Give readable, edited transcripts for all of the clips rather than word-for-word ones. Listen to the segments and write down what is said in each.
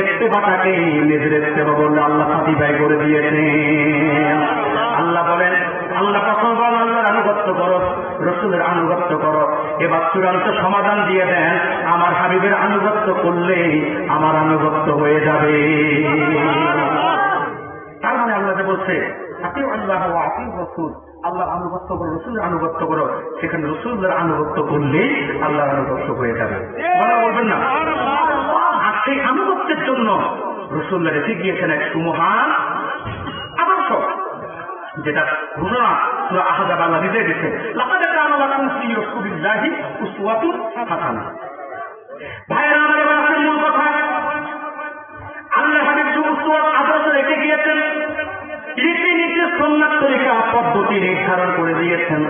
ইত্তেবাটাকে নিজের ইত্তেবা বললে আল্লাহ সাথীভাই করে দিয়েছেন। আল্লাহ বলেন, আল্লাহ প্রথম বলেন আল্লাহর আনুগত্য করো, রসুলের আনুগত্য করো। এবার চূড়ান্ত সমাধান দিয়ে দেন, আমার হাবিবের আনুগত্য করলে আমার আনুগত্য হয়ে যাবে। তার মানে আল্লাহ যে বলছে আতিউ আল্লাহ ওয়া আতিউ রাসূল, আল্লাহর আনুগত্য করো, রসুলের আনুগত্য করো, সেখানে রসুলের আনুগত্য করলে আল্লাহর আনুগত্য হয়ে যাবে। বলবেন না? আর সেই আনুগত্যের জন্য রসুল্লাহ রেখে গিয়েছেন এক সুমহান আদর্শ, যেটা ঘোষণা সূরা আহজাব আল্লাহ নিজে দিচ্ছে, লাকাদ কানা লাকুম ফী রাসূলিল্লাহি উসওয়াতুন হাসানাহ। ভাইরা আমার, এবার আসেন মূল কথা। আল্লাহ হাবিব উসওয়াত আদর্শ রেখে গিয়েছেন, রীতিনীতি সুন্নাত তরিকা পদ্ধতি নির্ধারণ করে দিয়েছেন।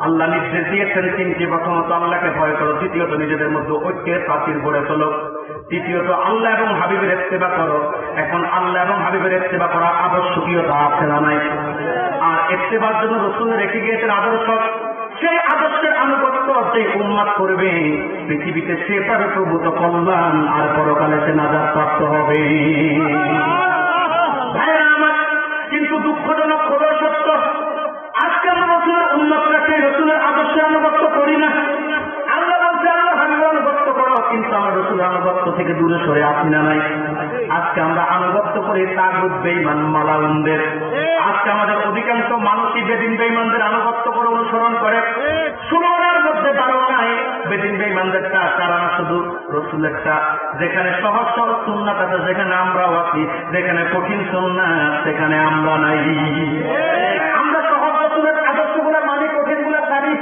আল্লাহ নির্দেশ দিয়েছেন তিনটি, প্রথমত আল্লাহকে ভয় করো, দ্বিতীয়ত নিজেদের মধ্যে ঐক্যের প্রাচীর গড়ে তোলো, তৃতীয়ত আল্লাহ এবং হাবিবের ইত্তেবা করো। এখন আল্লাহ এবং হাবিবের ইত্তেবা করা আবশ্যকীয়তা আছে না নাই? আর ইত্তেবার জন্য রাসূল রেখে গিয়েছেন আদর্শ, সেই আদর্শের আনুগত্য যে উম্মাত করবে পৃথিবীতে সে তার প্রভূত কল্যাণ আর পরকালে সে নাজাত প্রাপ্ত হবে। ভাইরা আমার, কিন্তু দুঃখজনক খবর সত্য, আজকে আমরা রসুলের উম্মতটাকে রসুলের আদর্শের আনুগত্য করি না। আল্লাহ বলছে আল্লাহ হাবিবের আনুগত্য করো, কিন্তু আমরা রসুলের আনুগত্য থেকে দূরে সরে আসি না নাই? আজকে আমরা আনুগত্য করি তাগুত বেঈমান মালাউনদের। আজকে আমাদের অধিকাংশ মানুষই বেদিন বেঈমানদের আনুগত্য করে, অনুসরণ করে। 16টার মধ্যে 12টায় বেদিন বেঈমানদেরটা, তারা শুধু রসুলেরটা। যেখানে সহজ সহজ সুন্নাত আছে যেখানে আমরাও আছি, যেখানে কঠিন সুন্নাত সেখানে আমরা নাই। আমরা সহজ রসুলের আদর্শগুলো মানি, কঠিনগুলো জানি।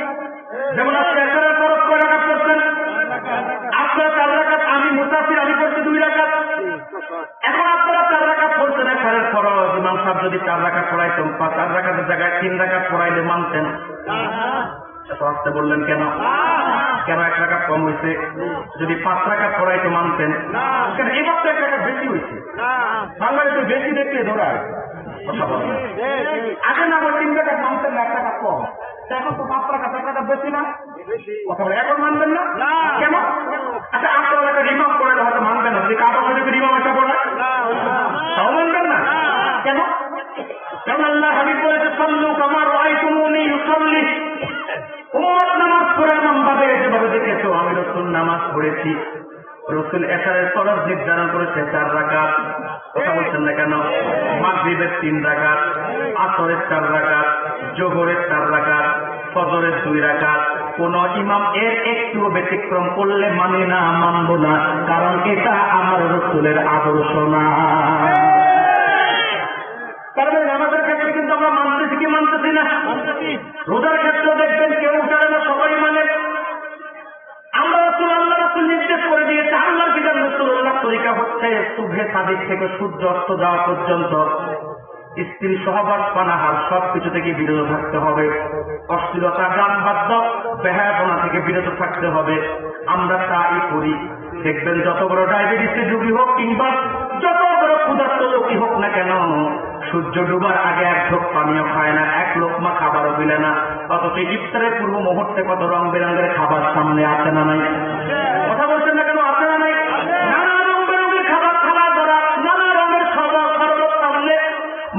যেমন আজকে এশারের ফরজ কয় রাকাত পড়ছেন? আপনারা 4 রাকাত, আমি মুসাফির, আমি পড়ছি 2 রাকাত। এখন আপনারা 4 রাকাত পড়ছেন এশারের ফরজ। ইমাম সাহেব যদি 4 রাকাত পড়াইতেন, 4 রাকাতের জায়গায় 3 রাকাত পড়াইলে মানতেন? এত আসতে বললেন কেন? কেন 1 রাকাত কম হয়েছে? যদি 5 রাকাত পড়াইতে মানতেন? কেন এবার তো 1 রাকাত বেশি হয়েছে? বাংলাদেশে বেশি দেখলে ধরায় কথা বলেন। আগে না বলে 3 রাকাত মানতেন না, 1 রাকাত কম। এখন তো 5 রাকাত, 1 রাকাত বেশি না? কথা বলে এখন মানবেন না কেন? আচ্ছা, আপনার একটা রিমাম পড়ে হয়তো মানবেন না, যে কাগজ যদি রিমাম একটা পড়ে তাও মানবেন না কেন? কারণ আল্লাহ হাবিব বলেছে সাল্লু কামা রাআইতুমুনি উসাল্লি। উম্মত নামাজ পড়ে এমনভাবে যেভাবে দেখেছো আমি রাসূল নামাজ পড়েছি। রাসূল এশারের ফরজ নির্ধারণ করেছে 4 রাকাত। কথা বলছেন না কেন? মাগরিবের 3 রাকাত, আসরের 4 রাকাত, জোহরের 4 রাকাত, ফজরের 2 রাকাত। কোন ইমাম এর একটু ব্যতিক্রম করলে মানি না, মানব না, কারণ এটা আমার রাসূলের আদর্শ না। তার মানে নামাজের ক্ষেত্রে কিন্তু আমরা মানতেছি কি মানতেছি না? রোজার ক্ষেত্রে দেখবেন কেউ জানে না, সবাই মানে। আমরা আল্লাহ রাসূল নির্দেশ করে দিয়েছে, আল্লাহর বিধান রাসূলুল্লাহ তরিকা হচ্ছে সুবহে সাদিক থেকে সূর্য অস্ত যাওয়া পর্যন্ত স্ত্রী সহবাস পানাহার সবকিছু থেকে বিরত থাকতে হবে। অশ্লীলতা, গান বাদ্য, বেহায়াপনা থেকে বিরত থাকতে হবে। আমরা তাই করি। দেখবেন যত বড় ডায়াবেটিসের রোগী হোক কিংবা যত বড় ক্ষুধার্ত লোকই হোক না কেন, সূর্য ডুবার আগে 1 ঢোক পানীয় খায় না, 1 লোকমা খাবারও দিলে না। অথচ ইফতারের পূর্ব মুহূর্তে কত রং বেরঙের খাবার সামনে আছে না নাই? কথা বলছেন না কেন? আছে না নাই? নানা রং বেরঙের খাবার, খাবার ধরা, নানা রঙের শরবত সামনে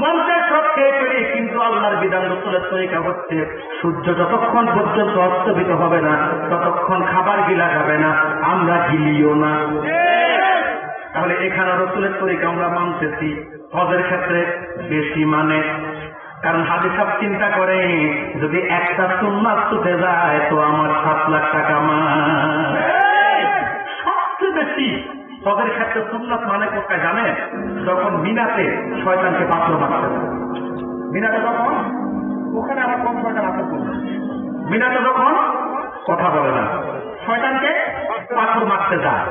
মঞ্চের সব খেয়ে ফেলি। কিন্তু আল্লাহর বিধান রাসূলের তরিকা হচ্ছে সূর্য যতক্ষণ পর্যন্ত অস্তমিত হবে না ততক্ষণ খাবার গিলা যাবে না, আমরা গিলিও না। তাহলে এখানে রাসূলের তরিকা আমরা মানতেছি। হজের ক্ষেত্রে বেশি মানে, কারণ হাদিস সব চিন্তা করে যদি একটা সুন্নাত ছুটে যায় তো আমার 7 লাখ টাকা মান। সবচেয়ে বেশি হজের ক্ষেত্রে সুন্নাত মানে কোথায় জানে? যখন মিনাতে শয়তানকে পাথর মারতে, মিনাতে যখন ওখানে আমার কম শয়তান আসার করবে, মিনাতে যখন কথা বলে না, শয়তানকে পাথর মারতে যায়,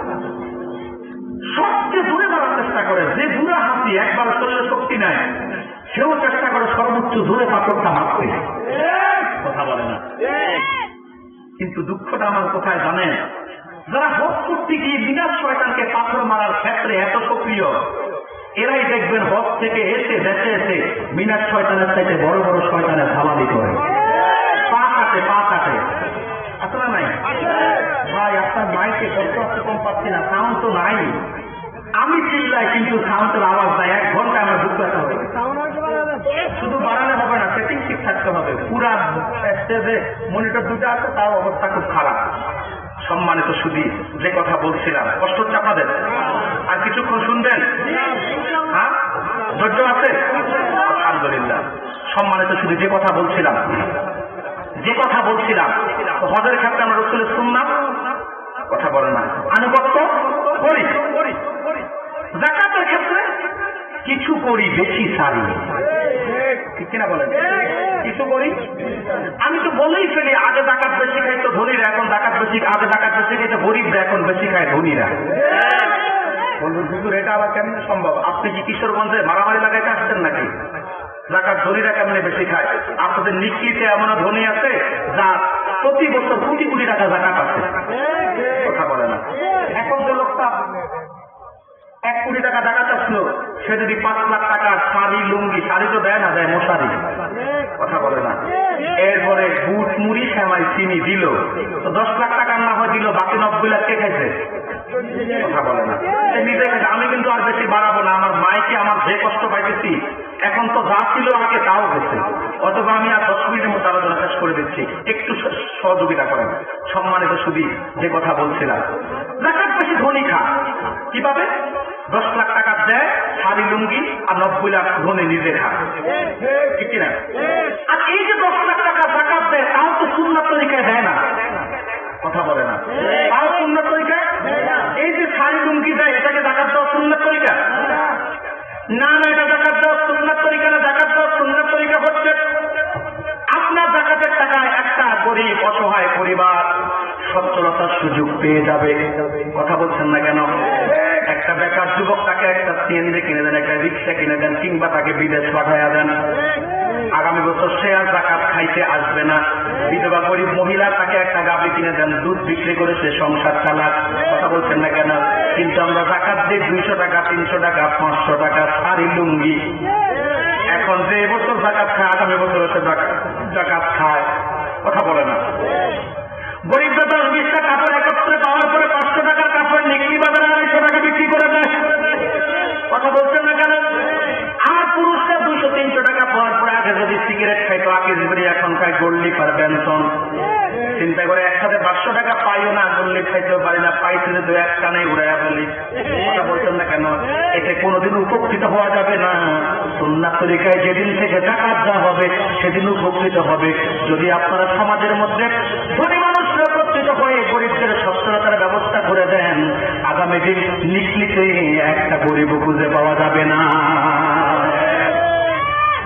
সবচেয়ে দূরে যাওয়ার চেষ্টা করে। যে দূরে হাসি একবার শরীরে শক্তি নাই, সেও চেষ্টা করে সর্বোচ্চ দূরে পাথরটা মারতে, কথা বলে না। কিন্তু দুঃখটা আমার কোথায় জানেন? যারা হজ করতে গিয়ে বিনাশ শয়তানকে পাথর মারার ক্ষেত্রে এত সক্রিয়, এরাই দেখবেন হজ থেকে এসে দেশে এসে মিনাশ শয়তানের চাইতে বড় বড় শয়তানের ধালালি করে, পা কাটে, পা কাটে। আসলে নাই ভাই, আপনার মাইকে কষ্ট কম পাচ্ছি না, সাউন্ড তো নাই। আমি চিল্লাই কিন্তু সাউন্ডের আওয়াজ নাই, 1 ঘন্টা আমার বুক ব্যথা হয়ে গেছে। শুধু বাড়ালে হবে না, সেটিং ঠিক থাকতে হবে। পুরা স্টেজে মনিটর দুটো আছে, তার অবস্থা খুব খারাপ। সম্মানিত সুধী, যে কথা বলছিলাম, কষ্ট হচ্ছে আপনাদের? আর কিছুক্ষণ শুনবেন? হ্যাঁ, ধৈর্য আছে? আলহামদুলিল্লাহ। সম্মানিত সুধী, যে কথা বলছিলাম হজের ক্ষেত্রে আমরা রাসূলের সুন্নাত কথা বলে না, আনুগত্য করি। যাকাতের ক্ষেত্রে কিছু করি, বেশি সারি, ঠিক কিনা বলেন? কিছু করি, আমি তো বলেই ফেলি, আগে জাকাত বেশি খাইতো ধনীরা, এখন জাকাত বেশি, আগে জাকাত বেশি খাইতো গরিবরা, এখন বেশি খায় ধনীরা। বলবেন হুজুর এটা আবার কেমন সম্ভব? আপনি কি কিশোরগঞ্জে মারামারি লাগাইতে আসছেন নাকি? জাকাত ধনীরা কেমনে বেশি খায়? আপনাদের নিকলিতে এমন ধনী আছে যা প্রতি বছর কোটি কোটি টাকা জাকাত আছে, কথা বলে না। এখন যে লোকটা 1 কোটি টাকা জাকাত আসলো, সে যদি 5 লাখ টাকার শাড়ি লুঙ্গি, শাড়ি তো দেয় না, দেয় মশারি, কথা বলে না। এরপরে বুট মুড়ি সেমাই চিনি দিল, তো 10 লাখ টাকার না হয় দিল, বাকি 90 লাখ কে খাইছে, কথা বলে না। নিজে খাইছে। আমি কিন্তু আর বেশি বাড়াবো না, আমার মাইকে আমার যে কষ্ট পাইতেছি, এখন তো যা ছিল আগে তাও গেছে, অথবা আমি আর 10 মিনিটের মতো আলোচনা শেষ করে দিচ্ছি, একটু সহযোগিতা করেন। সম্মানিত সুধী, যে কথা বলছিলাম, জাকাত বেশি ধনী খা, কিভাবে? 10 লাখ টাকা দেয় শাড়ি লুঙ্গি, আর 90 লাখ ধনী নিজে খা, ঠিক কিনা? আর এই যে 10 লাখ টাকা জাকাত দেয়, তাও তো সুন্নাত তরিকায় দেয় না, কথা বলে না। তাও সুন্নাত তরিকায়। এই যে শাড়ি লুঙ্গি দেয়, এটাকে জাকাত দেওয়া সুন্নাত তরিকা না? না, এটা জাকাত দেওয়া সুন্নাত তরিকা না। জাকাত দেওয়া সুন্নাত তরিকা হচ্ছে আপনার জাকাতের টাকায় একটা গরিব অসহায় পরিবার সচ্ছলতার সুযোগ পেয়ে যাবে, কথা বলছেন না কেন? একটা বেকার যুবক, তাকে একটা সিএনজি কিনে দেন, একটা রিক্সা কিনে দেন, কিংবা তাকে বিদেশ পাঠাইয়া দেন। আগামী বছর সে আর জাকাত খাইতে আসবে না। বিধবা গরিব মহিলা, তাকে একটা গাভী কিনে দেন, দুধ বিক্রি করে সে সংসার চালাক, কথা বলছেন না কেন? কিন্তু আমরা জাকাত দিই 200 টাকা, 300 টাকা, 500 টাকা শাড়ি লুঙ্গি। এখন যে এবছর জাকাত খায়, আগামী বছর সে জাকাত খায়, কথা বলে না। গরিবরা 10-20টা কাপড় একত্রে পাওয়ার পরে 500 টাকার কাপড় নিকলি বাজারে 250 টাকা বিক্রি করে দেয়, কথা বলছেন না কেন? আর পুরুষরা 200-300 টাকা পাওয়ার পরে, আগে যদি সিগারেট খাইতো আকিস বিড়ি, এখন খায় গোল্ড লিফ আর বেনসন। চিন্তা করে একসাথে 500 টাকা পাইও না, গোল্ড লিফ খাইতেও পারি না, পাইছিলে 2-1 টানেই উড়াইয়া বলি, কথা বলছেন না কেন? এতে কোনোদিন উপকৃত হওয়া যাবে না। সুন্নাত তরিকায় যেদিন থেকে জাকাত দেওয়া হবে, সেদিন উপকৃত হবে। যদি আপনারা সমাজের মধ্যে ধনী মানুষরা উপকৃত হয়ে গরিবদের সচ্ছলতার ব্যবস্থা করে দেন, আগামী দিন নিকলিতে একটা গরিব খুঁজে পাওয়া যাবে না।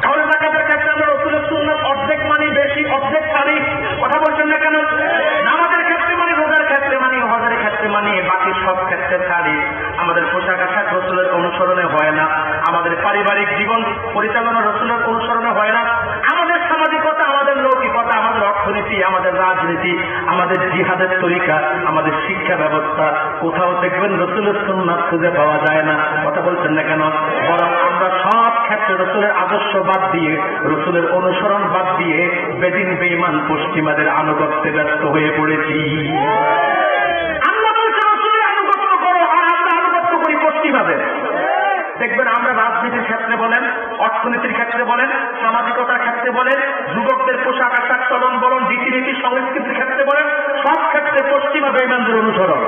তাহলে জাকাতের ক্ষেত্রে আমরা রাসূলের সুন্নাত অর্ধেক মানি, বেশি অর্ধেক পারি, কথা বলছেন না কেন? নামাজের ক্ষেত্রে মানি, রোজার ক্ষেত্রে মানি, হজের ক্ষেত্রে মানি, বাকি সব ক্ষেত্রে ছাড়ি। আমাদের পোশাক আশাক রাসূলের অনুসরণে হয় না, আমাদের পারিবারিক জীবন পরিচালনা রাসূলের অনুসরণে হয় না, আমাদের সামাজিকতা, আমাদের লৌকিকতা, আমাদের অর্থনীতি, আমাদের রাজনীতি, আমাদের জিহাদের তরিকা, আমাদের শিক্ষা ব্যবস্থা, কোথাও দেখবেন রাসূলের সুন্নাত খুঁজে পাওয়া যায় না, কথা বলছেন না কেন? বরং আমরা সব ক্ষেত্রে রাসূলের আদর্শ বাদ দিয়ে, রাসূলের অনুসরণ বাদ দিয়ে বেদিন বেঈমান পশ্চিমাদের আনুগত্যে ব্যস্ত হয়ে পড়েছি। দেখবেন আমরা রাজনীতির ক্ষেত্রে বলেন, অর্থনীতির ক্ষেত্রে বলেন, সামাজিকতার ক্ষেত্রে বলেন, যুবকদের পোশাক আশাক চলন বলন, রীতিনীতি সংস্কৃতির ক্ষেত্রে বলেন, সব ক্ষেত্রে পশ্চিমা বেঈমানদের অনুসরণ,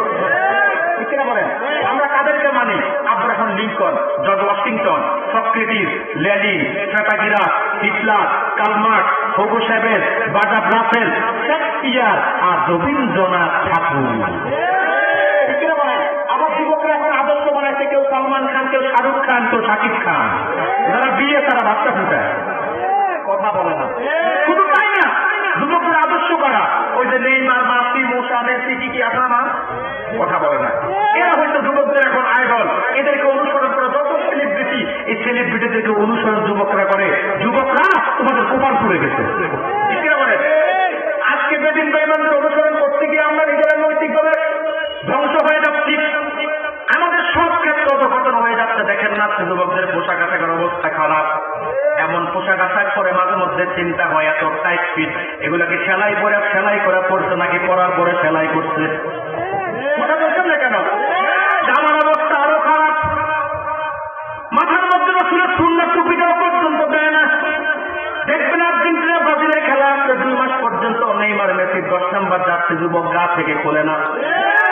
ঠিক না বলেন? আমরা কাদেরকে মানি? Abraham Lincoln, George Washington, Socrates, Lenin, ফ্রেটাগিরা, Hitler, Karl Marx, Hugo Chavez, Bertrand Russell, Shakespeare আর রবীন্দ্রনাথ ঠাকুর। আবার যুবকরা এখন আদর্শ বানাইছে, কেউ সালমান খান, কেউ শাহরুখ খান, কেউ শাকিব খান। যারা বিয়ে তারা বাচ্চা ফুটায়, কথা বলে না। শুধু তাই না, যুবকদের আদর্শ করা, ওই যে নেইমার, মেসি, মুসা, মেসি, কি আপনার নাম, কথা বলে না। এরা হয়তো যুবকদের এখন আইডল, এদেরকে অনুসরণ করে যত সেলিব্রিটি, এই সেলিব্রিটিদেরকে অনুসরণ যুবকরা করে। যুবকরা তোমাদের কপাল পড়ে গেছে, ঠিক না বলে? আজকে যেদিন বেঈমানদের অনুসরণ করতে গিয়ে আমরা নিজেরা নৈতিকভাবে ধ্বংস হয়ে যাচ্ছি, আমাদের সব ক্ষেত্রে অধঃপতন হয়ে যাচ্ছে। দেখেন না যুবকদের পোশাক আশাকের অবস্থা খারাপ, এমন পোশাক আশাক পরে মাঝে মধ্যে চিন্তা হয় এত টাইট ফিট, এগুলাকে সেলাই করে পড়ছে নাকি পরার পরে সেলাই করছে, কথা বলছেন না কেন? জামার অবস্থা আরো খারাপ। রসুলের সুন্নাত টুপিটাও পর্যন্ত দেয় না। দেখবেন আর্জেন্টিনা ব্রাজিলের খেলা আসলে 2 মাস পর্যন্ত নেইমার মেসির 10 নম্বর যাচ্ছে যুবক গা থেকে খোলে না।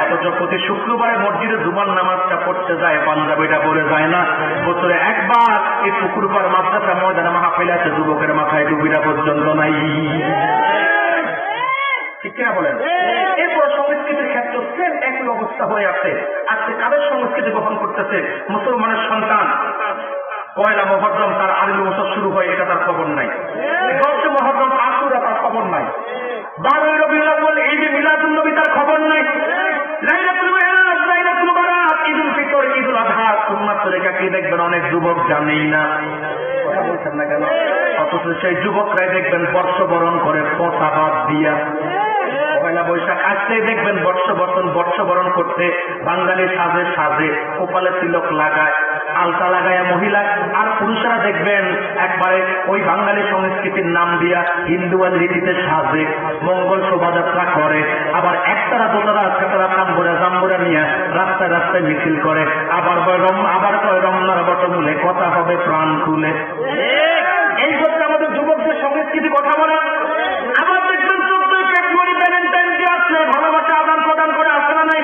অথচ প্রতি শুক্রবারে মসজিদে জুমার নামাজটা পড়তে যায়, পাঞ্জাবিটা পরে যায় না। বছরে একবার এই পুকুরপাড় মাদ্রাসা ময়দানে মাহফিল আছে, যুবকের মাথায় টুপিটা পর্যন্ত নাই। ঠিক কিনা বলেন? এরপর সংস্কৃতির ক্ষেত্রে সেম একই অবস্থা হয়ে আছে। আজকে কাদের সংস্কৃতি গ্রহণ করতেছে? মুসলমানের সন্তান 1 মুহররম তার আলিম বছর শুরু হয়, এটা তার খবর নাই। 10 মুহররম আশুরা তার খবর নাই। 12 রবিউল আউয়াল ঈদে মিলাদুন নবী তার খবর নাই। লাইলাতুল মিরাজ, লাইলাতুল বারাত, ঈদুল ফিতর, ঈদুল আযহা, সুন্নাত তরিকা কি দেখবেন অনেক যুবক জানেই না। কথা বলছেন না কেন? অথচ সেই যুবকরাই দেখবেন বর্ষবরণ করে পোতা বাদ দিয়া। পয়লা বৈশাখ আসলেই দেখবেন বর্ষবরণ করতে বাঙালি সাজে সাজে কপালে তিলক লাগায়, আলতা লাগায় মহিলা, আর পুরুষরা দেখবেন একবারে ওই বাঙালি সংস্কৃতির নাম দিয়া হিন্দুয়ান রীতিতে সাজে, মঙ্গল শোভাযাত্রা করে, আবার একতারা দোতারা ছাতারা তাম্বুরা জাম্বুরা নিয়ে রাস্তায় রাস্তায় মিছিল করে, আবার কয় রমনার বটমূলে কথা হবে প্রাণ খুলে। এই হচ্ছে আমাদের যুবকদের সংস্কৃতি কথা বলে। আবার দেখবেন 14 ফেব্রুয়ারি ভ্যালেন্টাইন ডে আসলে ভালোবাসা আদান প্রদান করে, আসে না নাই?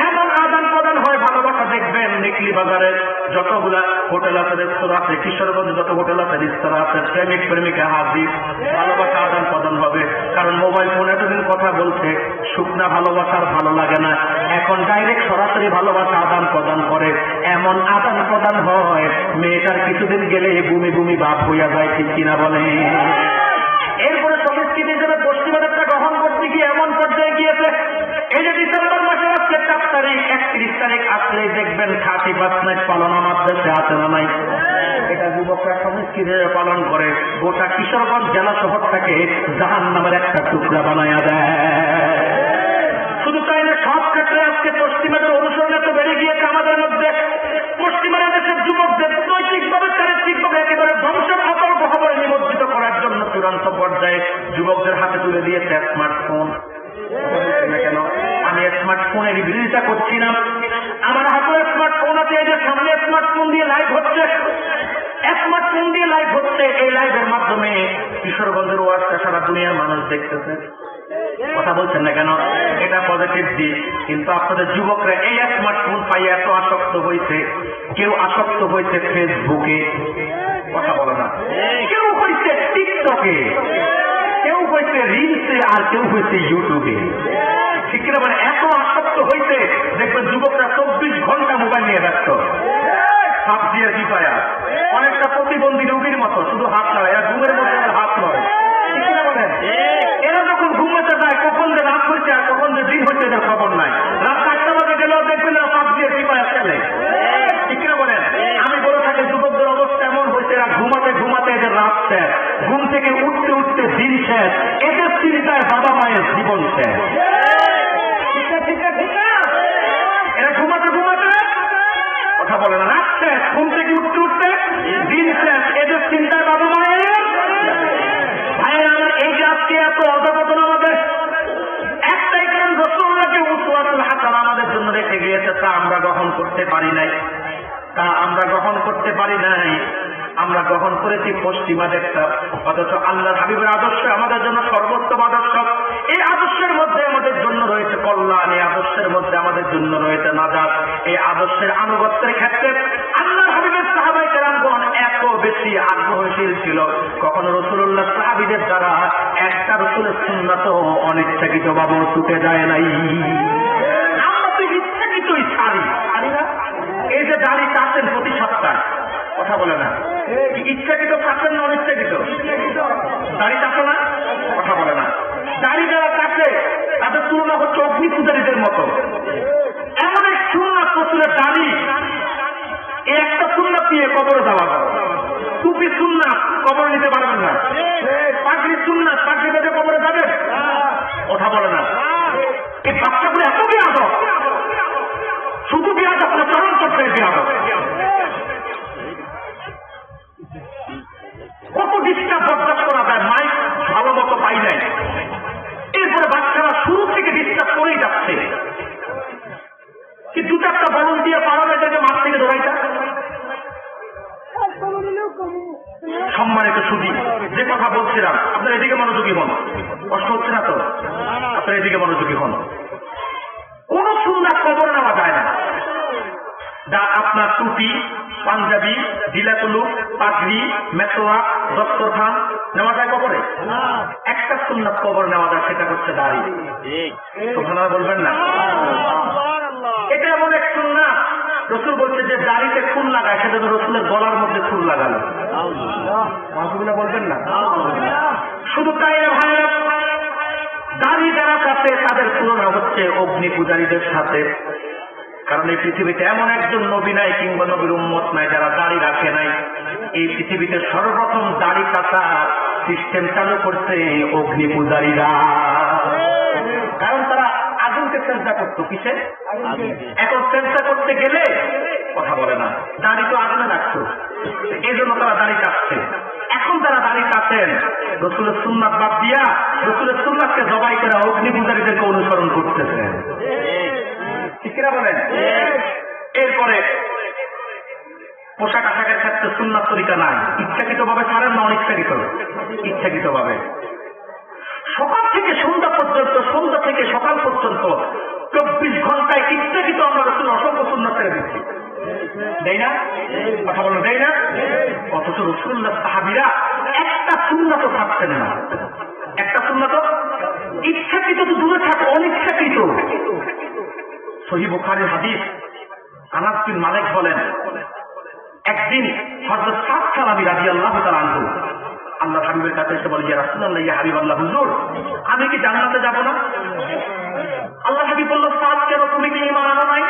এমন আদান প্রদান হয় ভালোবাসা। দেখবেন নিকলি বাজারে যতগুলা হোটেল আছে, রেস্তোরাঁ আছে, কিশোরগঞ্জে যত হোটেল আছে, রেস্তোরাঁ আছে, প্রেমিক প্রেমিকা হাজির, ভালোবাসা আদান প্রদান হবে। কারণ মোবাইল ফোন এতদিন কথা বলছে, শুকনা ভালোবাসার ভালো লাগে না, এখন ডাইরেক্ট সরাসরি ভালোবাসা আদান প্রদান করে। এমন আদান প্রদান হয় মেয়েটার কিছুদিন গেলে বুমি বুমি ভাব হইয়া যায়। ঠিক কিনা বলে? এরপরে সংস্কৃতি হিসেবে পশ্চিমাদেরটা গ্রহণ করতে গিয়ে এমন পর্যায়ে গিয়েছে, এই যে ডিসেম্বর মাসের আজকে 4 তারিখ, 31 তারিখ আসলেই দেখবেন 31st নাইট পালন আমার দেশে আছে না নাই? এটা যুবকরা সংস্কৃতি পালন করে, গোটা কিশোরগঞ্জ জেলা শহরটাকে জাহান্নামের একটা টুকরা বানায়া দেয়। শুধু তাই না, সব ক্ষেত্রে আজকে পশ্চিমাদের অনুসরণ এত বেড়ে গিয়েছে আমাদের মধ্যে। পশ্চিমারা দেশের যুবকদের নৈতিকভাবে চারিত্রিকভাবে একেবারে ধ্বংসের আতঙ্ক খবরে নিমজ্জিত করার জন্য চূড়ান্ত পর্যায়ে যুবকদের হাতে তুলে দিয়েছে স্মার্টফোন। কেন আমি স্মার্টফোনের বিরোধিতা করছি না, আমার হাতে স্মার্টফোন আছে, এই যে সামনে স্মার্টফোন দিয়ে লাইভ হচ্ছে, স্মার্টফোন দিয়ে লাইভ হচ্ছে। এই লাইভের মাধ্যমে কিশোরগঞ্জের ওয়াজটা সারা দুনিয়ার মানুষ দেখতেছে। কথা বলছেন না কেন? এটা পজিটিভ দিক। কিন্তু আপনাদের যুবকরা এই স্মার্টফোন পাইয়ে এত আসক্ত হয়েছে। কেউ আসক্ত হয়েছে ফেসবুকে, কথা বলো না, কেউ হয়েছে টিকটকে, কেউ হয়েছে রিলসে, আর কেউ হয়েছে ইউটিউবে। ঠিক কিনা? মানে এত আসক্ত হয়েছে, দেখবেন যুবকরা 24 ঘন্টা মোবাইল নিয়ে ব্যস্ত। পাবজি আর ফ্রি ফায়ার অনেকটা প্রতিবন্ধী রোগীর মতো, শুধু হাত নয়, আর ঘুমের মধ্যে হাত নয়। ঠিক কিনা বলেন? এরা যখন ঘুমাতে যায়, কখন যে রাত হচ্ছে আর কখন যে দিন হচ্ছে এদের খবর নাই। রাত 4টা বাজে গেলেও দেখবেন না পাবজি আর ফ্রি ফায়ার খেলে। ঠিক কিনা বলেন? আমি বলে থাকি যুবকদের অবস্থা এমন হয়েছে, এরা ঘুমাতে ঘুমাতে এদের রাত শেষ, ঘুম থেকে উঠতে উঠতে দিন শেষ, এদের চিন্তায় বাবা মায়ের জীবন শেষ। এরা ঘুমাতে ঘুমাতে, কথা বলে না, রাত শেষ, ঘুম থেকে উঠতে উঠতে দিন শেষ, এদের চিন্তায় বাবা মায়ের। ভাইয়েরা আমার, এই যে আজকে এত অধপতন আমাদের একটাই কারণ, রাসূলুল্লাহকে উসওয়াতুল হাসানাহ আমাদের জন্য রেখে গিয়েছে, তা আমরা গ্রহণ করতে পারি নাই। আমরা গ্রহণ করেছি পশ্চিমাদেরটা। অথচ আল্লাহর হাবিবের আদর্শ আমাদের জন্য সর্বোত্তম আদর্শ। এই আদর্শের মধ্যে আমাদের জন্য রয়েছে কল্যাণ, এই আদর্শের মধ্যে আমাদের জন্য রয়েছে নাজাত। এই আদর্শের আনুগত্যের ক্ষেত্রে আল্লাহর হাবিবের সাহাবায়ে কেরামগণ এত বেশি আগ্রহশীল ছিল, কখনো রাসূলুল্লাহ সাহাবীদের দ্বারা একটা রাসূলের সুন্নাত অনিচ্ছাকৃতভাবে ছুটে যায় নাই। আমরা তো ইচ্ছাকৃতই ছাড়ি না। এই যে দাড়ি কাটেন প্রতি সপ্তাহে, কথা বলে না, ইচ্ছাকৃত কাটেন না অনিচ্ছাকৃত? দাড়ি কাটে না, কথা বলে না। দাড়ি যারা কাটে তাদের তুলনা হচ্ছে অগ্নি পূজারীদের মতো। এমন এক সুন্নাত রসুলের দাড়ি, এই একটা সুন্নাত দিয়ে কবরে যাওয়া যায়। টুপি সুন্নাত, কবর নিতে পারবেন না। পাগড়ি সুন্নাত, পাগড়ি বেঁধে কবরে যাবেন, কথা বলে না। এই বাচ্চাগুলো এত বেয়াদব, শুধু বেয়াদব না, চরম পর্যায়ে বেয়াদব। কত ডিস্টার্ব বরদাস্ত করা যায়, মাইক ভালো মতো পাই নাই, এরপরে বাচ্চারা শুরু থেকে ডিস্টার্ব করেই যাচ্ছে। কি 2-4টা বলন দিয়ে পারা যায় যে মাঠ থেকে ধরাইটা? সম্মানিত সুধী, যে কথা বলছিলাম আপনার এদিকে মনোযোগী হন, কষ্ট হচ্ছে না তো? আপনার এদিকে মনোযোগী হন। কোন সুন্নাত কবর নেওয়া যায় না। যা আপনার টুপি, পাঞ্জাবি, জিলাকুলু, পাগড়ি, মেতোয়া, দস্তরখান নেওয়া যায় কবরে? একটা সুন্নাত কবর নেওয়া যায়, সেটা হচ্ছে দাড়ি। সুবহানাল্লাহ বলবেন না? এটা এমন এক সুন্নাত, রসুল বলছে যে দাড়িতে খুন লাগায়, সেটা তো রসুলের গলার মধ্যে খুন লাগালো। মাসুবিল্লাহ বলবেন না? শুধু তাই না ভাই, দাড়ি যারা কাটে তাদের তুলনা হচ্ছে অগ্নি পূজারীদের সাথে। কারণ এই পৃথিবীতে এমন একজন নবী নাই কিংবা নবীর উম্মত নাই যারা দাড়ি রাখে নাই। এই পৃথিবীতে সর্বপ্রথম দাড়ি কাটা সিস্টেম চালু করছে অগ্নি পূজারীরা। কারণ তারা আগুনকে চেষ্টা করতো, কিসে? এখন চেষ্টা করতে গেলে কথা বলে না, দাড়ি তো আগুনে রাখতো, এই জন্য তারা দাড়ি কাটছে। এখন তারা দাড়ি কাটেন রসুলের সুন্নাত বাদ দিয়া রসুলের সুন্নাতকে জবাই করে অগ্নি পূজারীদেরকে অনুসরণ করতেছে। ঠিক কিনা বলেন? এরপরে পোশাক আশাকের ক্ষেত্রে সুন্নাত তরিকা নাই। ইচ্ছাকৃত ভাবে ছাড়েন না অনিচ্ছাকৃত? ইচ্ছাকৃত ভাবে। সকাল থেকে সন্ধ্যা পর্যন্ত, সন্ধ্যা থেকে সকাল পর্যন্ত 24 ঘন্টায় ইচ্ছাকৃত আমরা রসুল অসংখ্য সুন্নাত ছেড়ে দিচ্ছি, দেয় না? কথা বলো, দেয় না? অথচ রসুল্লাহ সাহাবীরা একটা সুন্নাত থাকতেন না। একটা সুন্নাত ইচ্ছাকৃত তো দূরে থাকে, অনিচ্ছাকৃত। সহিহ বুখারীর হাদিস, আনাস বিন মালিক বলেন, একদিন হযরত সাদ সালামী রাদিয়াল্লাহু তাআলা আনহু আল্লাহ হাবিবের কাছে এসে বলে, ইয়া রাসূলুল্লাহ, ইয়া হাবিবাল্লাহ, হুজুর আমি কি জান্নাতে যাব না? আল্লাহ হাবিব বলল, সাদ কেন, তুমি কি ঈমান আনো নাই?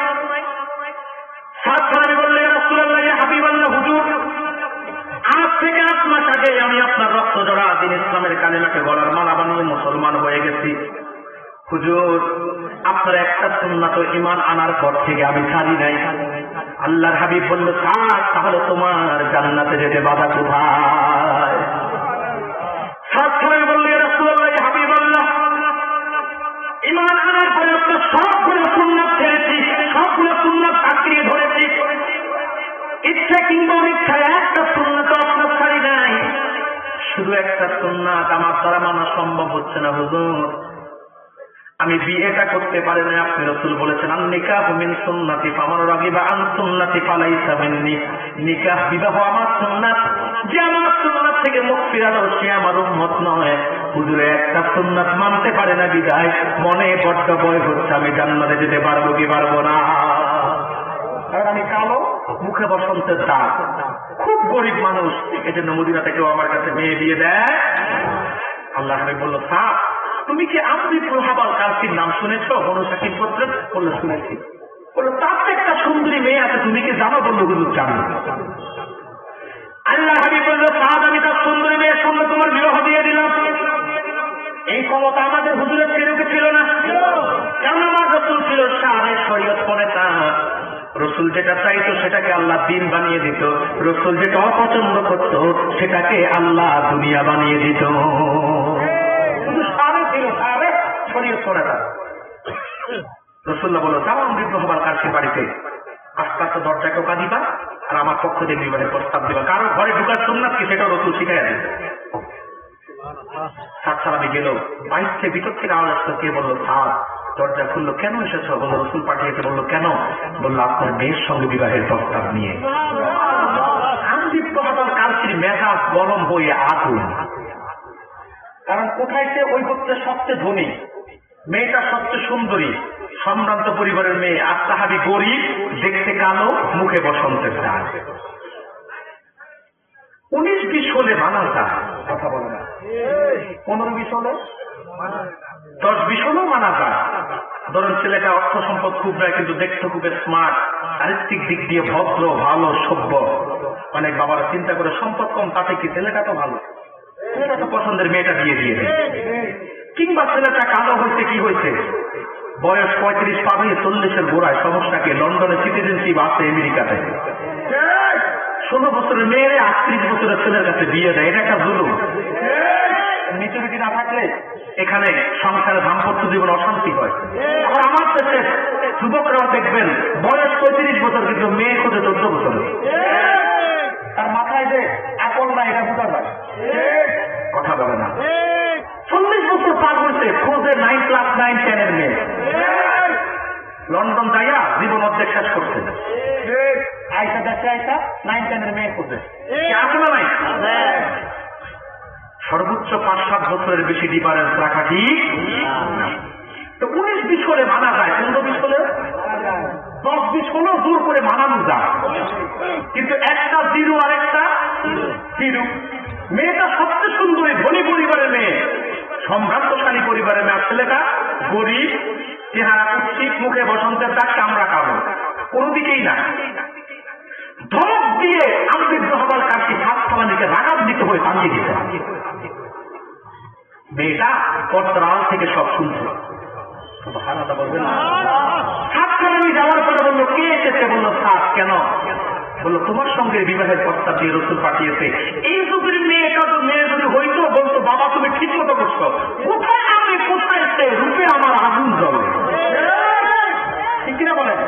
সাদ সালামী বললেন, ইয়া রাসূলুল্লাহ, ইয়া হাবিবাল্লাহ, হুজুর আজ থেকে 8 মাস আগে আমি আপনার রক্ত জড়া দিন ইসলামের কালিমাকে গলার মালা বানিয়ে মুসলমান হয়ে গেছি। হুজুর আপনার একটা সুন্নাত ঈমান আনার পর থেকে আমি ছাড়ি নাই। আল্লাহর হাবিব বলল, সাদ তাহলে তোমার জান্নাতে যেতে বাধা কোথায়? সাদ সালামী বলল, ইয়া রাসূলুল্লাহ, ইয়া হাবিবাল্লাহ, ঈমান আনার পরে আপনার সবগুলো সুন্নাত ছেড়েছি, সবগুলো সুন্নাত আঁকড়িয়ে ধরেছি। ইচ্ছা কিংবা অনিচ্ছায় একটা সুন্নাত আপনার ছাড়ি নাই। শুধু একটা সুন্নাত আমার দ্বারা মানা সম্ভব হচ্ছে না হুজুর, আমি বিয়েটা করতে পারি না। আপনি রাসূল বলেছেন, আন নিকাহু মিন সুন্নতি ফামান রাগিবা আন সুন্নতি ফালাইসা মিন্নি। নিকাহ বিবাহ আমার সুন্নাত, যে আমার সুন্নাত থেকে মুখ ফিরালো সে আমার উম্মত নয়। হুজুর একটা সুন্নাত মানতে পারে না বিদায় মনে বড্ড ভয় হচ্ছে, আমি জান্নাতে যেতে পারবো কি পারবো না। কারণ আমি কালো, মুখে বসন্তের দাগ, খুব গরিব মানুষ, এজন্য মদিনা থেকেও আমার কাছে মেয়ে দিয়ে দেয়। আল্লাহ হাবিব বলল, সাদ তুমি কি আমরি প্রহাবাল কালকির নাম শুনেছ বনু সাকিব গোত্রের? বললো শুনেছি। বললো তার তো একটা সুন্দরী মেয়ে আছে, তুমি কি জানো? বললো হুজুর জানো। আল্লাহ হাবিব বলল, সাদ আমি তার সুন্দরী মেয়ের সঙ্গে তোমার বিবাহ দিয়ে দিলাম। এই ক্ষমতা আমাদের হুজুরের কেউ ছিল না, কারণ আমার রাসূল ছিল শাহে শরীয়ত পনেতা। রসুল যেটা চাইতো সেটাকে আল্লাহ দিন বানিয়ে দিত, রসুল যেটা অপছন্দ করত সেটাকে আল্লাহ দুনিয়া বানিয়ে দিত। রসুল্লাহ বলল, যাও আমৃত হবার কাছে বাড়িতে, আস্তে আস্তে দরজাকে ওকা দিবা আর আমার পক্ষ দিয়ে বিবাহের প্রস্তাব দিবা। কারো ঘরে ঢুকার সুন্নাত কি সেটা রসুল শিখাইয়া দিতে। সাদ সালামী গেল, বাইর থেকে ভিতর থেকে আওয়াজ আসলো, কে? বললো সাদ। দরজা খুললো, কেন এসেছ? বললো রসুল পাঠিয়েছে। বললো কেন? বললো আপনার মেয়ের সঙ্গে বিবাহের প্রস্তাব নিয়ে। আমৃত হবার কালচির মেজাজ গরম হয়ে আগুন। কারণ কোথায় সে ওই গোত্রের সবচেয়ে ধনী, মেয়েটা সবচেয়ে সুন্দরী, সম্ভ্রান্ত পরিবারের মেয়ে, আর সাহাবী গরিব, দেখতে কালো, মুখে বসন্তের দাগ। 19-20 হলে মানা যায়, কথা বলে না। 15-20 হলে, 10-20 হলেও মানা যায়। ধরুন ছেলেটা অর্থ সম্পদ খুব নয়, কিন্তু দেখতে খুব স্মার্ট, চারিত্রিক দিক দিয়ে ভদ্র, ভালো, সভ্য। অনেক বাবারা চিন্তা করে সম্পদ কম, তাতে কি ছেলেটা তো ভালো, ছেলেটা তো পছন্দের মেয়েটা দিয়ে দিয়ে দেয়। কিংবা ছেলেটা কালো হয়েছে, কি হয়েছে, বয়স 35 পার হয়ে 40-এর গোড়ায়, সমস্যাকে লন্ডনে সিটিজেনশিপ আছে, আমেরিকাতে 16 বছরের মেয়েরে 38 বছরের ছেলের কাছে বিয়ে দেয়। এটা একটা জুলুম। মেচুরিটি না থাকলে এখানে সংসারে দাম্পত্য জীবন অশান্তি হয়। আবার আমার দেশে যুবকরা দেখবেন বয়স 35 বছর, কিন্তু মেয়ে খোঁজে 14 বছরের। তার মাথায় যে আকল না এটা বোঝা যায়, কথা বলে না। 40 বছর পার হয়েছে, খোঁজে 9 ক্লাস 9 10 মেয়ে, লন্ডন যাইয়া জীবন অর্ধেক শেষ করছে, আইসা দেখে আইসা 9 10 মেয়ে খোঁজে, আছে না নাই? সর্বোচ্চ 5-7 বছরের বেশি ডিফারেন্স রাখা ঠিক না। তো 19-20 হলে মানা যায়, 15-20 হলে 10-20 হলেও জোর করে মানানো যায়, কিন্তু একটা জিরো আর একটা জিরো। মেয়েটা সবচেয়ে সুন্দরী, ধনী পরিবারের মেয়ে, সম্ভ্রান্তশালী পরিবারের মেয়ে, ছেলেটা গরিব, চেহারা কুৎসিত, মুখে বসন্তের দাগ, চামড়া কালো, কোনো দিকেই না। ধমক দিয়ে আমৃদ্ধ হবার কাছে সাত সালামিকে রাগাত দিতে হয়ে টাঙ্গিয়ে দিতে। মেয়েটা পর্দার আড়াল থেকে সব শুনছে, বলবে না। সাত সালামি যাওয়ার পরে বললো, কে এসেছে? বললো, সাত। কেন? বললো, তোমার সঙ্গে বিবাহের প্রস্তাব দিয়ে রসুল পাঠিয়েছে। এই যুগের মেয়েটা তো মেয়ে যদি হইতো বলতো, বাবা তুমি ঠিক মতো করছো, কোথায় আমি কোথায় সে রূপে আমার আগুন জ্বলে, ঠিক কিনা বলেন?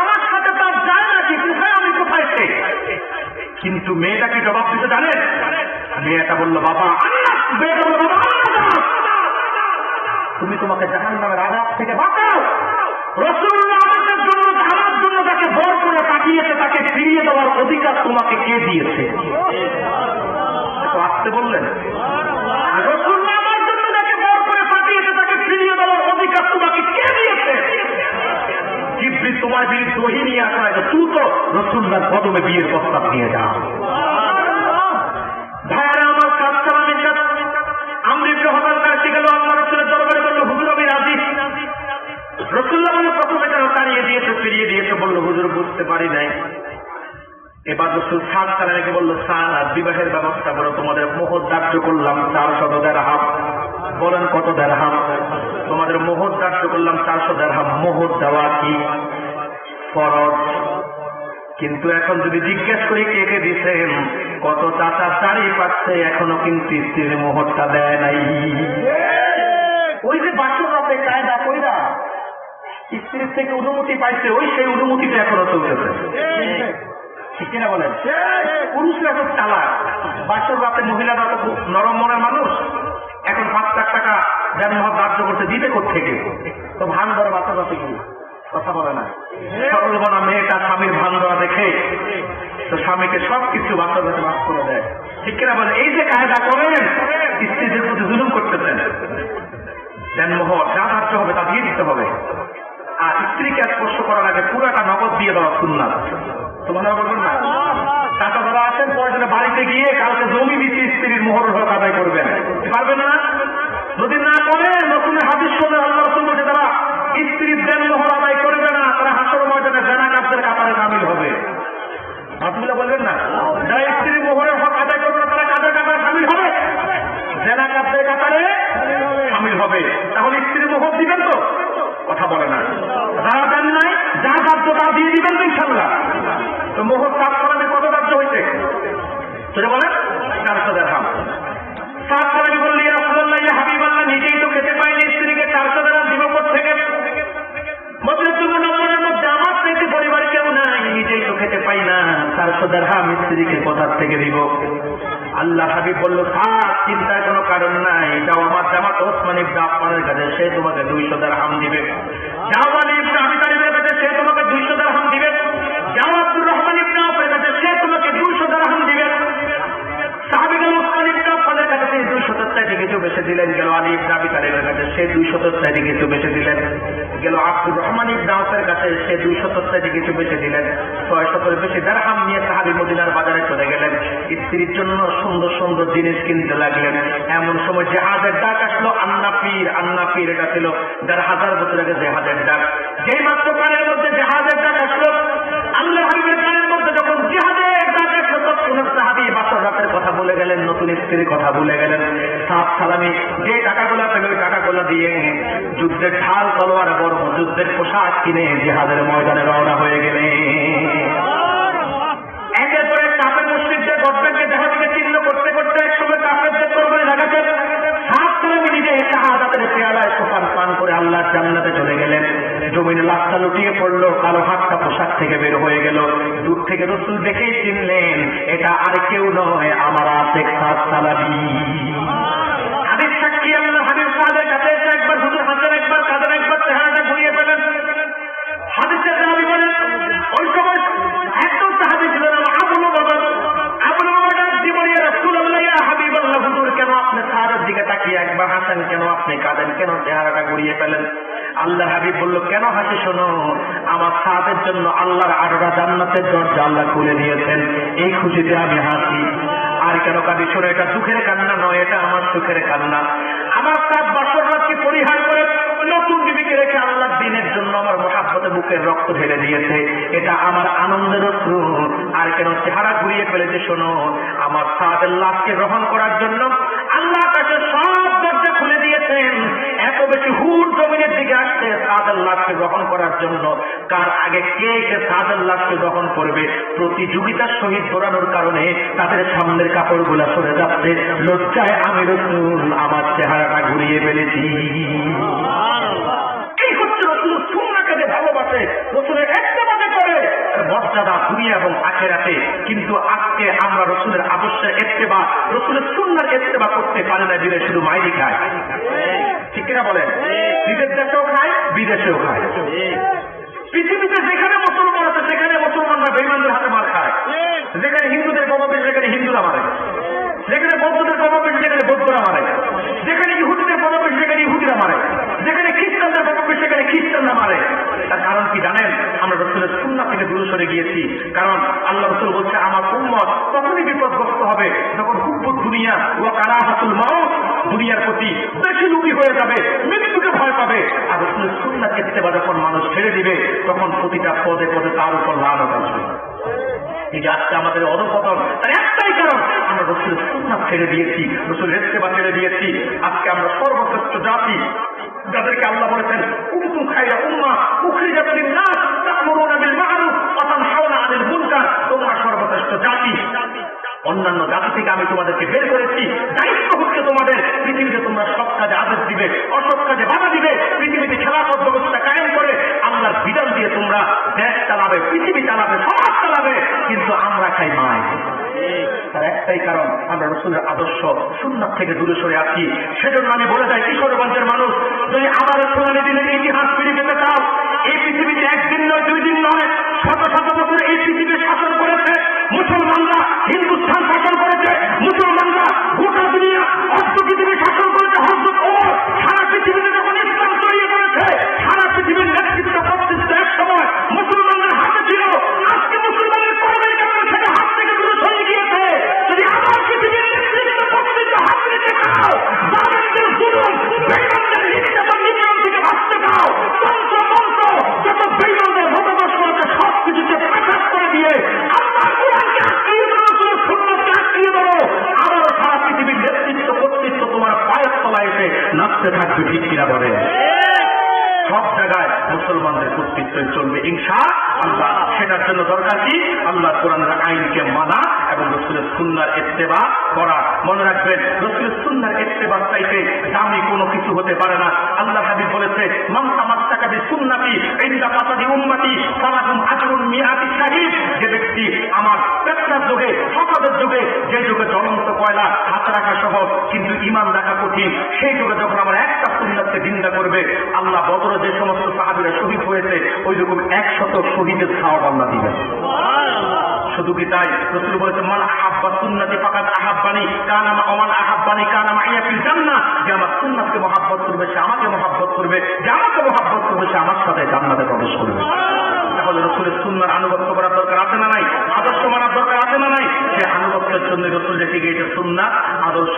আমার সাথে তার যায় নাকি, কোথায় আমি কোথায় সে। কিন্তু মেয়েটা কি জবাব দিতে জানেন? মেয়েটা বললো, বাবা আল্লাহ। মেয়েটা বললো, বাবা আল্লাহ, তুমি তোমাকে জাহান্নামের আযাব থেকে বাঁচাও। রাসূলুল্লাহ আমাদের জন্য, আমার জন্য তাকে বর করে পাঠিয়েছে, তাকে ফিরিয়ে দেওয়ার অধিকার তোমাকে কে দিয়েছে? তো আসতে বললেন, রাসূলুল্লাহ আমার জন্য তাকে বর করে পাঠিয়েছে, তাকে ফিরিয়ে দেওয়ার অধিকার তোমাকে কে দিয়েছে? জিবরিল তোমার বিরুদ্ধে ওহী নিয়ে আসা হয়েছে, তুই তো রাসূলুল্লাহর কদমে বিয়ের প্রস্তাব নিয়ে যা। ভাইয়ারা আমার, সাত সালামের সাথে আমর ইবনে হদার কাছে গেল, আল্লাহ রাসূলের দরবারে বলল, হুজুর আমি রাজি। রাসূলুল্লাহ বলল, প্রথমে কেন তাড়িয়ে দিয়েছে, ফিরিয়ে দিয়েছে? বলল, হুজুর বুঝতে পারি নাই। এবার রাসূল সাত সালামকে বলল, সাত বিবাহের ব্যবস্থা করো, তোমাদের মোহর ধার্য করলাম 400 দিরহাম। বলেন কত দিরহাম? তোমাদের মোহর ধার্য করলাম 400 দিরহাম। মোহর দেওয়া কি ফরজ? কিন্তু এখন যদি জিজ্ঞেস করি কে কে দিচ্ছেন, কত চাচা দাড়ি পাচ্ছে, এখনো কিন্তু স্ত্রীর মোহরটা দেয় নাই। ওই যে বাসর রাতে কায়দা কইরা স্ত্রীর থেকে অনুমতি পাইছে, ওই সেই অনুমতিটা এখনো চলতেছে, ঠিক কিনা বলেন? পুরুষরা খুব চালাক, বাসর রাতে মহিলারা তো খুব নরম মনের মানুষ। এখন 5 লাখ টাকা জন্মহার ধার্য করতে দিতে কোত্থেকে? তো ভান ধরে বাসর রাতে কি কথা বলে না। সরলমনা মেয়েটা স্বামীর ভান ধরা দেখে তো স্বামীকে সবকিছু বাসর রাতে মাফ করে দেয়, ঠিক কিনা বলেন? এই যে কায়দা করেন, স্ত্রীদের প্রতি জুলুম করতেছেন। জন্মহর যা ধার্য হবে তা দিয়ে দিতে হবে, আর স্ত্রীকে স্পর্শ করার আগে পুরাটা নগদ দিয়ে দেওয়া সুন্নাত। তোমার বলবেন না, টাকা ধরা আসেন, পরে বাড়িতে গিয়ে কালকে জমি দিতে স্ত্রীর মোহর হক আদায় করবেন, পারবেন না? যদি না করে নতুন হাদিস শুনে আল্লাহ রাসূল বলেছে, তারা স্ত্রীর দেন মোহর আদায় করবে না, তারা হাসর ময়দানে জানাকারদের কাতারে শামিল হবে। আপনারা বলবেন না, যারা স্ত্রীর মোহরের হক আদায় করবে না, তারা কাদের কাতারে শামিল হবে? জানাকারদের কাতারে শামিল হবে। তাহলে স্ত্রীর মোহর দিবেন তো? কথা বলে না। যারা দেন নাই, যা কার্য তা দিয়ে দিবেন তো ইনশাআল্লাহ। তো মোহর সাত সালামের কত কার্য হয়েছে সেটা বলেন? 400 দিরহাম। সাত সালামি বললেন, ইয়া রাসূলুল্লাহ, ইয়া হাবিবাল্লাহ, নিজেই তো খেতে পাইনি, স্ত্রীকে 400 দিরহাম দিব কোত্থেকে? মদিনাতুল মুনাওয়ারার মধ্যে আমার চাইতে পরিবারে কেউ নাই, নিজেই তো খেতে পাই না, 400 দিরহাম স্ত্রীকে কোথার থেকে দিব? আল্লাহ হাবিব বলল, থাক, চিন্তার কোনো কারণ নাই, যাও আমার জামাত ওসমান ইবনে আফফানের কাছে, সে তোমাকে 200 দিরহাম দিবে। যাও আলী ইবনে আবি তালিবের কাছে, সে তোমাকে 200 দিরহাম দিবে। যাও আব্দুর রহমান ইবনে আওফের কাছে, সে তোমাকে 200 দিরহাম দিবে। সাহাবীগণ ওসমান ইবনে আফফানের কাছে 200 চাইতে কিছু বেশি দিলেন। গেল আলী ইবনে আবি তালিবের কাছে, সে 200 চাইতে কিছু বেশি দিলেন। গেল আব্দুর রহমান ইবনে আওফের কাছে, সে 200 চাইতে কিছু বেশি দিলেন। 600 বেশি দিরহাম নিয়ে সাহাবী মদিনার বাজারে চলে গেলেন, স্ত্রীর জন্য সুন্দর সুন্দর জিনিস কিনতে লাগলেন। এমন সময় জাহাজের ডাক আসলো, আন্নাফির। আন্নাফির এটা ছিল 1000 বছর আগে জাহাজের ডাক। যেই মাত্র কানের মধ্যে জাহাজের ডাক আসলো, আল্লাহ হাবিবের কানের মধ্যে যখন জিহাদের ডাক আসলো, তখন সাহাবী বাসর রাতের কথা বলে গেলেন, নতুন স্ত্রীর কথা বলে গেলেন। সাত সালামি যে টাকাগুলো পেল, ওই টাকাগুলো দিয়ে যুদ্ধের ঢাল, তলোয়ার, বড় যুদ্ধের পোশাক কিনে জিহাদের ময়দানে রওনা হয়ে গেলেন। একের পর এক কাফের মুশরিকদের গর্দানকে দেখা থেকে চিহ্ন করতে করতে একসময় কাফেরদের তরবারি লাগাতে সাত সালামি নিজে শাহাদাতের পেয়ালায় সোপান পান করে আল্লাহর জান্নাতে চলে গেলেন। জমিনে লাশটা লুটিয়ে পড়লো, কালো হাতটা পোশাক থেকে বের হয়ে গেল। দূর থেকে রাসূল দেখেই চিনলেন এটা আর কেউ নয়, আমার আতিক সাদ সালাবি। হাদিস সাক্ষী আল্লাহ হাবিব সাহাবের কাছে এসে একবার হুজুর হাসেন, একবার কাঁদেন, একবার চেহারাটা ঘুরিয়ে ফেলেন। হাদিসের সাহাবী বলেন, ওই সময় একদম সাহাবী ছিলেন আবুল বাবা। আবুল বাবা ডাক দিয়ে বলে, ইয়া রাসূলুল্লাহ, ইয়া হাবিবাল্লাহ, হুজুর কেন আপনি সাহাবের দিকে তাকিয়ে একবার হাসেন, কেন আপনি কাঁদেন, কেন চেহারাটা ঘুরিয়ে ফেলেন? আল্লাহ হাবিব বলল, কেন হাসি শোনো, আমার সাহাবের জন্য আল্লাহর 8টা জান্নাতের দরজা আল্লাহ খুলে দিয়েছেন, এই খুশিতে আমি হাসি। আর কেন কাঁদি শোনো, এটা দুঃখের কান্না নয়, এটা আমার সুখের কান্না। আমার সাত বছর রাতকে পরিহার করে নতুন বিবিকে রেখে আল্লাহ দিনের জন্য আমার মহাব্বতে বুকের রক্ত ঢেলে দিয়েছে, এটা আমার আনন্দের অশ্রু। আর কেন চেহারা ঘুরিয়ে ফেলেছে শোনো, আমার সাদের লাশকে গ্রহণ করার জন্য আল্লাহ তাকে সব দরজা খুলে দিয়েছেন। এত বেশি হুর জমিনের দিকে আসছে সাদের লাশকে গ্রহণ করার জন্য। কার আগে কে সাদের লাশকে গ্রহণ করবে, প্রতিযোগিতার সহিত দৌড়ানোর কারণে তাদের সামনের কাপড়গুলা সরে যাচ্ছে। লজ্জায় আমি রাসূল আমার চেহারাটা ঘুরিয়ে ফেলেছি। এই হচ্ছে রাসূল সুন্নাহকে যে ভালোবাসে, রাসূলের ইত্তেবা করে, মর্যাদা দুনিয়া এবং আখিরাতে। কিন্তু আজকে আমরা রাসূলের আদর্শের ইত্তেবা, রাসূলের সুন্নাহর ইত্তেবা করতে পারি না, বিলে শুধু মাইরি খায়। ঠিক কিনা বলেন? নিজের দেশেও খায়, বিদেশেও খায়। পৃথিবীতে যেখানে মুসলমান আছে সেখানে মুসলমানরা বেঈমানদের হাতে মার খায়। যেখানে হিন্দুদের প্রভাবে সেখানে হিন্দুরা মারে, যেখানে বৌদ্ধদের প্রভাবে সেখানে বৌদ্ধরা মারে, যেখানে ইহুদিদের প্রভাবে সেখানে ইহুদিরা মারে, যেখানে খ্রিস্টানদের প্রভাবে সেখানে খ্রিস্টানরা মারে। তার কারণ কি জানেন? আমরা রাসূলের সুন্নাহ থেকে দূরে সরে গিয়েছি। কারণ আল্লাহ রাসূল বলছে, আমার উম্মত তখনই বিপদগ্রস্ত হবে যখন হুব্বুদ দুনিয়া ওয়া কারাহাতুল মাউত, দুনিয়ার প্রতি বেশি লোভী হয়ে যাবে, মৃত্যুকে ভয় পাবে। আর রাসূলের সুন্নাহ ইত্তেবা যখন মানুষ ছেড়ে দিবে, তখন প্রতিটা পদে পদে তার উপর লানত আসবে। এই যে আজকে আমাদের অধঃপতন, তার একটাই কারণ, আমরা রাসূলের সুন্নাহ ছেড়ে দিয়েছি, রাসূলের ইত্তেবা ছেড়ে দিয়েছি। আজকে আমরা সর্বশ্রেষ্ঠ জাতি, যাদেরকে আল্লাহ বলেছেন কুনতুম খায়রা উম্মাহ উখরিজাত লিন-নাস তা'মুরুনা বিল মা'রুফ ওয়া তানহাউনা আনিল মুনকার, তোমরা সর্বশ্রেষ্ঠ জাতি। অন্যান্য জাতি থেকে আমি তোমাদেরকে বের করেছি। দায়িত্ব হচ্ছে তোমাদের, পৃথিবীতে তোমরা সৎ কাজে আদেশ দিবে, অসৎ কাজে বাধা দিবে, পৃথিবীতে খেলাফত ব্যবস্থা কায়েম করে আল্লাহর বিধান দিয়ে তোমরা দেশ চালাবে, পৃথিবী চালাবে, সমাজ চালাবে। কিন্তু আমরা খাই মাই। তার একটাই কারণ, আমরা রাসূলের আদর্শ সুন্নাহ থেকে দূরে সরে আছি। সেজন্য আমি বলে যাই, কিশোরগঞ্জের মানুষ, যদি আবার সোনালী দিনের ইতিহাস ফিরে পেতে চাও, এই পৃথিবীতে একদিন নয়, 2 দিন নয়, শত শত বছর এই পৃথিবী শাসন করেছে মুসলমানরা, হিন্দুস্থান শাসন করেছে মুসলমানরা, গোটা দুনিয়া অর্ধ পৃথিবী শাসন করেছে হযরত ওমর। সারা পৃথিবীতে যখন ইসলাম ছড়িয়ে পড়েছে, সারা পৃথিবীর নেতৃত্ব কর্তৃত্ব এক সময় মুসলমানদের হাতে ছিল। আজকে মুসলমানের কর্মের কারণে সেটা হাত থেকে দূরে সরে গিয়েছে। যদি আবার পৃথিবীর নেতৃত্ব কর্তৃত্ব হাত নিতে চাও, জালেমদের জুলুম, বেঈমানদের নির্যাতন নিপীড়ন থেকে বাঁচতে চাও, তন্ত্র মন্ত্র যত বেঈমানদের মতাদর্শ আছে সবকিছুকে প্রকাশ করে দিয়ে আল্লাহর কোরআনকে আঁকড়িয়ে ধরো, রাসূলের সুন্নাহকে আঁকড়িয়ে ধরো। আবারও সারা পৃথিবীর নেতৃত্ব কর্তৃত্ব তোমার পায়ের তলায় এসে নাচতে থাকবে। ঠিক কিনা বলে? সব জায়গায় মুসলমানদের কর্তৃত্বই চলবে ইনশাআল্লাহ। সেটার জন্য দরকার কি? আল্লাহ কোরআনের আইনকে মানা এবং রাসূলের সুন্নাহর ইত্তেবা করা। মনে রাখবেন, রাসূলের সুন্নাহর ইত্তেবা চাইতে দামি কোনো কিছু হতে পারে না। আল্লাহ হাবিব বলেছে, মান তামাসসাকা বিসুন্নতি ইনদা ফাসাদি উম্মতি ফালাহুম আজরুন মিআতি শাহীদ। যে ব্যক্তি আমার পেছনের যুগে, ফসাদের যুগে, যে যুগে জ্বলন্ত কয়লা হাতে রাখা সহজ কিন্তু ঈমান রাখা কঠিন, সেই যুগে যখন আমার একটা সুন্নাহকে নিন্দা করবে, আল্লাহ বদরে যে সমস্ত সাহাবীরা শহীদ হয়েছে ওই রকম 100 শহীদের সওয়াব আল্লাহ দিবেন। শুধু কি তাই? রাসূল বলেছেন, মান আহাব্বা সুন্নতি ফাকাদ আহাব্বানি কানা মা ওমান আহাব্বানি কানা মাইয়া ফিল জান্নাহ। যে আমার সুন্নাহকে মহব্বত করবে সে আমাকে মহব্বত করবে, যে আমাকে মহব্বত করবে সে আমার সাথে জান্নাতে প্রবেশ করবে। তাহলে রাসূলের সুন্নাহর আনুগত্য করার দরকার আছে না নাই? আদর্শ মানার দরকার আছে না নাই? সে আনুগত্যের জন্য রাসূল রেখে গিয়েছে সুন্নাহ, আদর্শ,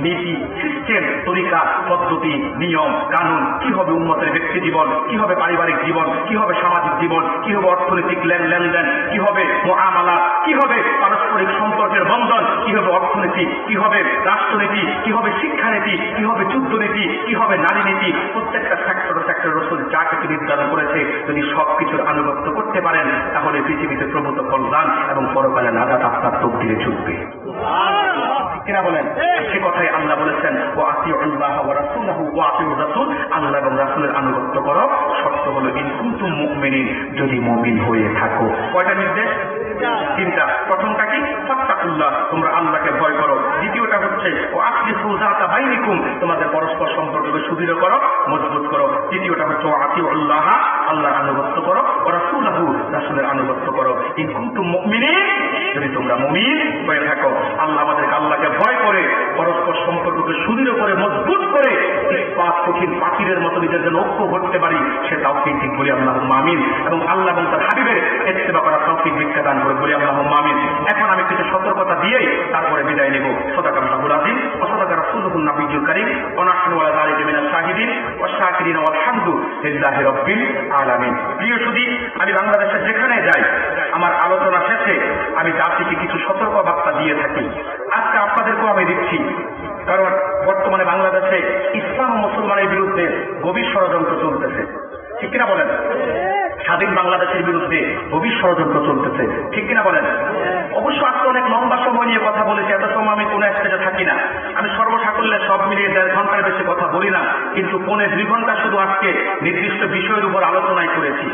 নীতি, সিস্টেম, তরিকা, পদ্ধতি, নিয়ম, কানুন। কি হবে উম্মতের ব্যক্তি জীবন, কি হবে পারিবারিক জীবন, কি হবে সামাজিক জীবন, কি হবে অর্থনৈতিক লেনদেন, কি হবে মুআমালা, কি হবে পারস্পরিক সম্পর্কের বন্ধন, কি হবে অর্থনীতি, কি হবে রাষ্ট্রনীতি, কি হবে শিক্ষানীতি, কি হবে যুদ্ধনীতি, কি হবে নারী নীতি। প্রত্যেকটা সেক্টরে রাসূল যা কিছু নির্ধারণ করেছে, যদি সবকিছুর আনুগত্য করতে পারেন, তাহলে পৃথিবীতে প্রভূত কল্যাণ এবং পরকালে নাজাত আপনার তকদিরে ছুটবে। কিনা বলেন? সে কথাই আল্লাহ বলেছেন ও আতিউল্লাহ ওয়া রাসূলুহু ওয়া আতিউর রাসূল, আল্লাহ এবং রাসূলের আনুগত্য করো, শর্ত হলো ইন কুনতুম মুমিনিন, যদি মুমিন হয়ে থাকো। কয়টা নির্দেশ? তিনটা। প্রথমটা কি? ফাত্তাকুল্লাহ, তোমরা আল্লাহকে ভয় করো। দ্বিতীয়টা হচ্ছে ও আসলিহু যাতা বাইনিকুম, তোমাদের পরস্পর সম্পর্ককে সুদৃঢ় করো, মজবুত করো। তৃতীয়টা হচ্ছে ও আতিউল্লাহ, আল্লাহর আনুগত্য করো, ও রাসূলুহু, রাসূলের আনুগত্য করো, ইন কুনতুম মুমিনিন, যদি তোমরা মুমিন হয়ে থাকো। আল্লাহ আমাদেরকে আল্লাহকে ভয় করে পরস্পর সম্পর্ককে সুদৃঢ় করে মজবুত করে ইস্পাত কঠিন পাথরের মতো নিজের জন্য ঐক্য করতে পারি, সে তৌফিক ঠিক বলি আল্লাহুম্মা আমিন। এবং আল্লাহ এবং তার হাবিবের ইত্তেবা করার তৌফিক ভিক্ষা দান করে বলি আল্লাহুম্মা আমিন। এখন আমি কিছু সতর্কতা দিয়েই তারপরে বিদায় নেব। সাদাকাল্লাহুল আযীম ওয়া সাদাকা রাসূলুহুন নাবিয়্যুল কারীম ওয়া নাহনু আলা যালিকা মিনাশ শাহিদিন ওয়াশ শাকিরিন ওয়াল হামদু লিল্লাহি রাব্বিল আলামিন। প্রিয় সুধী, আমি বাংলাদেশে যেখানে যাই আমার আলোচনা শেষে আমি জাতিকে কিছু সতর্ক বার্তা দিয়ে থাকি। আজকে আপনাদেরকেও আমি দিচ্ছি, কারণ বর্তমানে বাংলাদেশে ইসলাম ও মুসলমানের বিরুদ্ধে গভীর ষড়যন্ত্র চলতেছে, ঠিক কিনা বলেন? স্বাধীন বাংলাদেশের বিরুদ্ধে গভীর ষড়যন্ত্র চলতেছে, ঠিক কিনা বলেন? অবশ্য আজকে অনেক লম্বা সময় নিয়ে কথা বলেছি, এত সময় আমি কোনো একসাথে থাকি না। আমি সর্বসাকল্যে সব মিলিয়ে 1.5 ঘন্টার বেশি কথা বলি না, কিন্তু 1.5-2 ঘন্টা শুধু আজকে নির্দিষ্ট বিষয়ের উপর আলোচনায় করেছি।